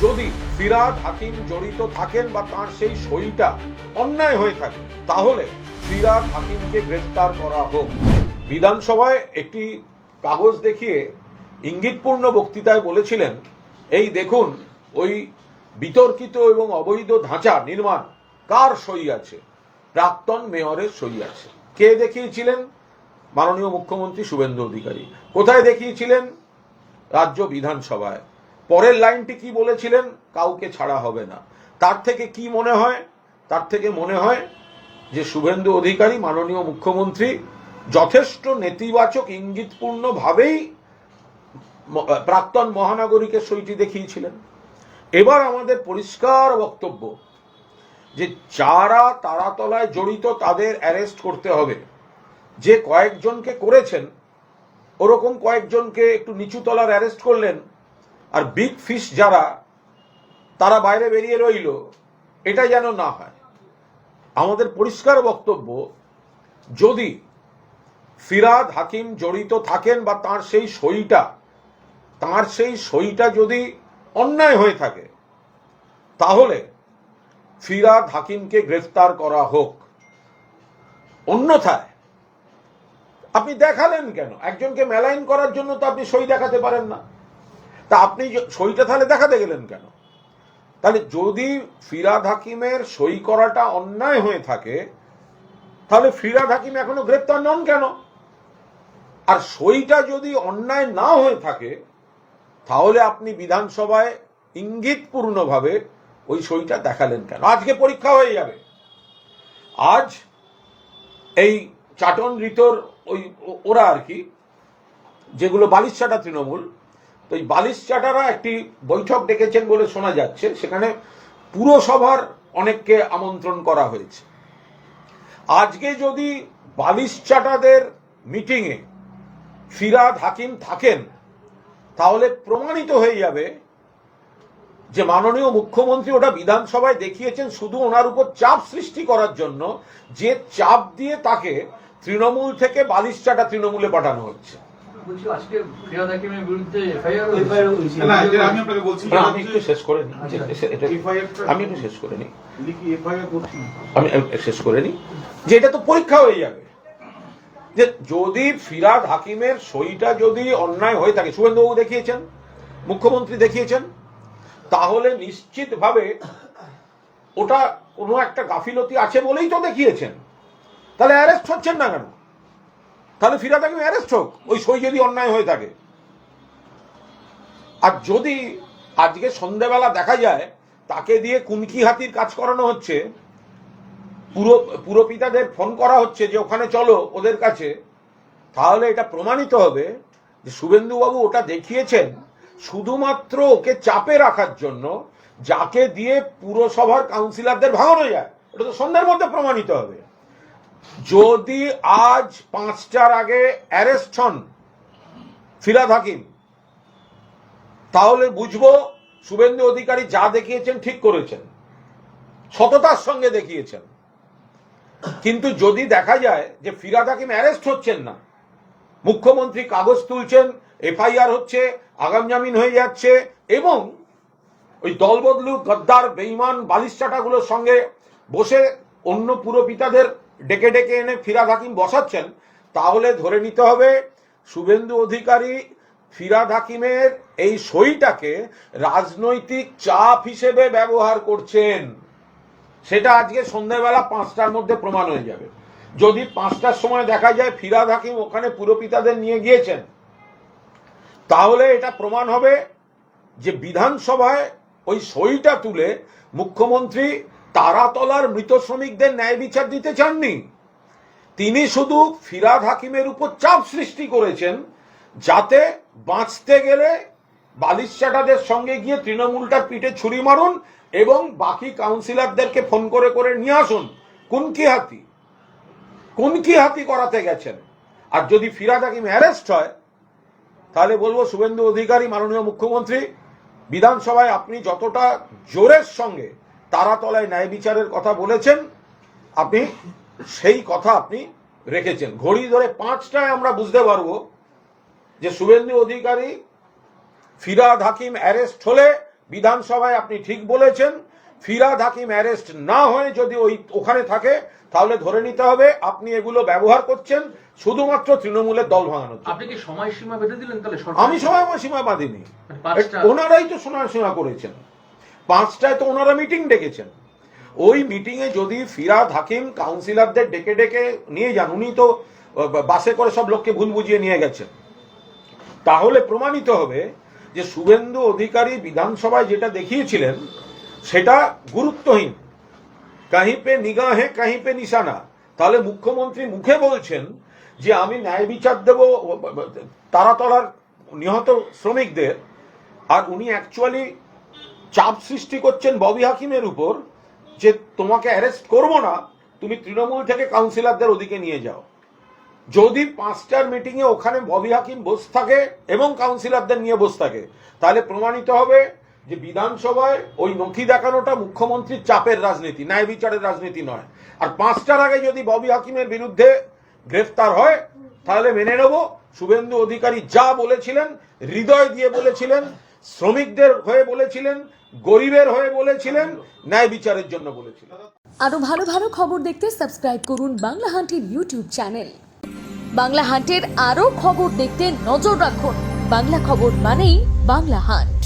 যদি ফিরহাদ হাকিম জড়িত থাকেন বা তার সেই সইটা অন্যায় হয়ে থাকে তাহলে ফিরহাদ হাকিমকে গ্রেফতার করা হোক। বিধানসভায় একটি কাগজ দেখিয়ে ইঙ্গিতপূর্ণ বক্তৃতায় বলেছিলেন, এই দেখুন ওই বিতর্কিত এবং অবৈধ ধাঁচা নির্মাণ কার সই আছে? প্রাক্তন মেয়রের সই আছে। কে দেখিয়েছিলেন? মাননীয় মুখ্যমন্ত্রী শুভেন্দু অধিকারী। কোথায় দেখিয়েছিলেন? রাজ্য বিধানসভায়। পরের লাইনটি কি বলেছিলেন? কাউকে ছাড়া হবে না। তার থেকে কি মনে হয়? তার থেকে মনে হয় যে শুভেন্দু অধিকারী মাননীয় মুখ্যমন্ত্রী যথেষ্ট নেতিবাচক ইঙ্গিতপূর্ণ ভাবেই প্রাক্তন মহানগরীকে সইটি দেখিয়েছিলেন। এবার আমাদের পরিষ্কার বক্তব্য যে যারা তারাতলায় জড়িত তাদের অ্যারেস্ট করতে হবে। যে কয়েকজনকে করেছেন ওরকম কয়েকজনকে একটু নিচু তলার অ্যারেস্ট করলেন, আর বিগ ফিশ যারা তারা বাইরে বেরিয়ে রইল, এটা যেন না হয়। আমাদের পরিষ্কার বক্তব্য, যদি ফিরহাদ হাকিম জড়িত থাকেন বা তার সেই সইটা যদি অন্যায় হয়ে থাকে তাহলে ফিরহাদ হাকিমকে গ্রেফতার করা হোক। অন্যথায় আপনি দেখালেন কেন? একজনকে মেলাইন করার জন্য তো আপনি সই দেখাতে পারেন না, তা আপনি সইটা তাহলে দেখাতে গেলেন কেন? তাহলে যদি ফিরহাদ হাকিমের সই করাটা অন্যায় হয়ে থাকে তাহলে ফিরহাদ হাকিম এখনো গ্রেফতার নন কেন? আর সইটা যদি অন্যায় না হয়ে থাকে তাহলে আপনি বিধানসভায় ইঙ্গিতপূর্ণভাবে ওই সইটা দেখালেন কেন? আজকে পরীক্ষা হয়ে যাবে। আজ এই চাটন রিতর ওরা আর কি, যেগুলো বালিশচাটা তৃণমূল, তো এই বালিশচাটারা একটি বৈঠক ডেকেছেন বলে শোনা যাচ্ছে। সেখানে পুরসভার অনেককে আমন্ত্রণ করা হয়েছে। আজকে যদি বালিশচাটাদের মিটিংয়ে ফিরহাদ হাকিম থাকেন তাহলে প্রমাণিত হয়ে যাবে যে মাননীয় মুখ্যমন্ত্রী ওটা বিধানসভায় দেখিয়েছেন শুধু ওনার উপর চাপ সৃষ্টি করার জন্য, যে চাপ দিয়ে তাকে তৃণমূল থেকে বালিশচাটা তৃণমূলে পাঠানো হচ্ছে। আমি একটু শেষ করে নিই যে এটা তো পরীক্ষা হয়ে যাবে যে যদি ফিরহাদ হাকিমের সইটা যদি অন্যায় হয়ে থাকে, শুভেন্দুবাবু দেখিয়েছেন, মুখ্যমন্ত্রী দেখিয়েছেন, তাহলে নিশ্চিতভাবে ওটা কোনো একটা গাফিলতি আছে বলেই তো দেখিয়েছেন। তাহলে অ্যারেস্ট হচ্ছেন না কেন? তাহলে ফিরহাদ হাকিম অ্যারেস্ট হোক ওই সই যদি অন্যায় হয়ে থাকে। আর যদি আজকে সন্ধ্যাবেলা দেখা যায় তাকে দিয়ে কুনকি হাতির কাজ করানো হচ্ছে, পুরপিতাদের ফোন করা হচ্ছে যে ওখানে চলো ওদের কাছে, তাহলে এটা প্রমাণিত হবে যে শুভেন্দুবাবু ওটা দেখিয়েছেন শুধুমাত্র ওকে চাপে রাখার জন্য, যাকে দিয়ে পুরসভার কাউন্সিলরদের ভাঙানো যায়। ওটা তো সন্ধ্যার মধ্যে প্রমাণিত হবে। যদি আজ 5টার আগে অ্যারেস্ট হন ফিরহাদ হাকিম তাহলে বুঝবো শুভেন্দু অধিকারী যা দেখিয়েছেন ঠিক করেছেন, সততার সঙ্গে দেখিয়েছেন। কিন্তু যদি দেখা যায় যে ফিরহাদ হাকিম অ্যারেস্ট হচ্ছেন না, মুখ্যমন্ত্রী কাগজ তুলছেন, এফআইআর হচ্ছে, আগাম জামিন হয়ে যাচ্ছে, এবং ওই দলবদলু গদ্দার বেঈমান বালিশচাটাগুলোর সঙ্গে বসে অন্য পুরপিতাদের ডেকে ডেকে এনে ফিরহাদ হাকিম বসাচ্ছেন, তাহলে ধরে নিতে হবে শুভেন্দু অধিকারী ফিরহাদ হাকিমের এই সইটাকে রাজনৈতিক চাপ হিসেবে ব্যবহার করছেন। সেটা আজকে সন্ধ্যাবেলা 5টার মধ্যে প্রমাণ হয়ে যাবে। যদি 5টার সময় দেখা যায় ফিরহাদ হাকিম ওখানে পুরপিতাদের নিয়ে গিয়েছেন, তাহলে এটা প্রমাণ হবে যে বিধানসভায় ওই সইটা তুলে মুখ্যমন্ত্রী তারাতলার মৃত শ্রমিকদের ন্যায় বিচার দিতে চাননি। তিনি শুধু ফিরহাদ হাকিমের উপর চাপ সৃষ্টি করেছেন যাতে বাঁচতে গেলে বালিশচাটাদের সঙ্গে গিয়ে তৃণমূলটার পিঠে ছুরি মারুন এবং বাকি কাউন্সিলরদেরকে ফোন করে করে নিয়ে আসুন। কুনকি হাতি করাতে গেছেন। আর যদি ফিরহাদ হাকিম অ্যারেস্ট হয় তাহলে বলবো শুভেন্দু অধিকারী মাননীয় মুখ্যমন্ত্রী, বিধানসভায় আপনি যতটা জোরের সঙ্গে তারাতলায় ন্যায় বিচারের কথা বলেছেন আপনি সেই কথা আপনি রেখেছেন। ঘড়ি ধরে 5টায় আমরা বুঝতে পারবো যে শুভেন্দু অধিকারী ফিরহাদ হাকিম অ্যারেস্ট হলে বিধানসভায় আপনি ঠিক বলেছেন, ফিরহাদ হাকিম অ্যারেস্ট না হয়ে যদি ওখানে থাকে তাহলে ধরে নিতে হবে আপনি এগুলো ব্যবহার করছেন শুধুমাত্র তৃণমূলের দল ভাঙানোর জন্য। আপনি কি সময়সীমা বেঁধে দিলেন তাহলে? আমি সময়সীমা বাঁধিনি, ওনারাই তো সময়সীমা করেছেন। 5টায় তো ওনারা মিটিং ডেকেছেন। ওই মিটিংয়ে যদি ফিরহাদ হাকিম কাউন্সিলরদের ডেকে ডেকে নিয়ে যান, উনি তো বাসে করে সব লোককে ভুল বুঝিয়ে নিয়ে গেছেন, তাহলে প্রমাণিত হবে যে শুভেন্দু অধিকারী বিধানসভায় যেটা দেখিয়েছিলেন সেটা গুরুত্বহীন, কাहीं पे निगाह है कहीं पे निशाना। তাহলে মুখ্যমন্ত্রী মুখে বলছেন যে আমি ন্যায় বিচার দেব তারাতলার নিহত শ্রমিকদের, আর উনি অ্যাকচুয়ালি চাপ সৃষ্টি করছেন ববি হাকিমের উপর যে তোমাকে অ্যারেস্ট করব না, তুমি তৃণমূল থেকে কাউন্সিলরদের ওদিকে নিয়ে যাও। যদি 5টার মিটিংয়ে ওখানে ববি হাকিম বসে থাকে এবং কাউন্সিলরদের নিয়ে বসে থাকে, তাহলে প্রমাণিত হবে যে বিধানসভায় ওই নথি দেখানোটা মুখ্যমন্ত্রীর চাপের রাজনীতি, ন্যায় বিচারের রাজনীতি নয়। আর 5টার আগে যদি ববি হাকিমের বিরুদ্ধে গ্রেফতার হয় তাহলে মেনে নেব শুভেন্দু অধিকারী যা বলেছিলেন, হৃদয় দিয়ে বলেছিলেন, শ্রমিকদের হয়ে বলেছিলেন, গরিবের হয়ে বলেছিলেন, ন্যায় বিচারের জন্য বলেছিলেন। আরো ভালো ভালো খবর দেখতে সাবস্ক্রাইব করুন বাংলা হান্টের ইউটিউব চ্যানেল। বাংলা হান্টের আরো খবর দেখতে নজর রাখুন। বাংলা খবর মানেই বাংলা হান্ট।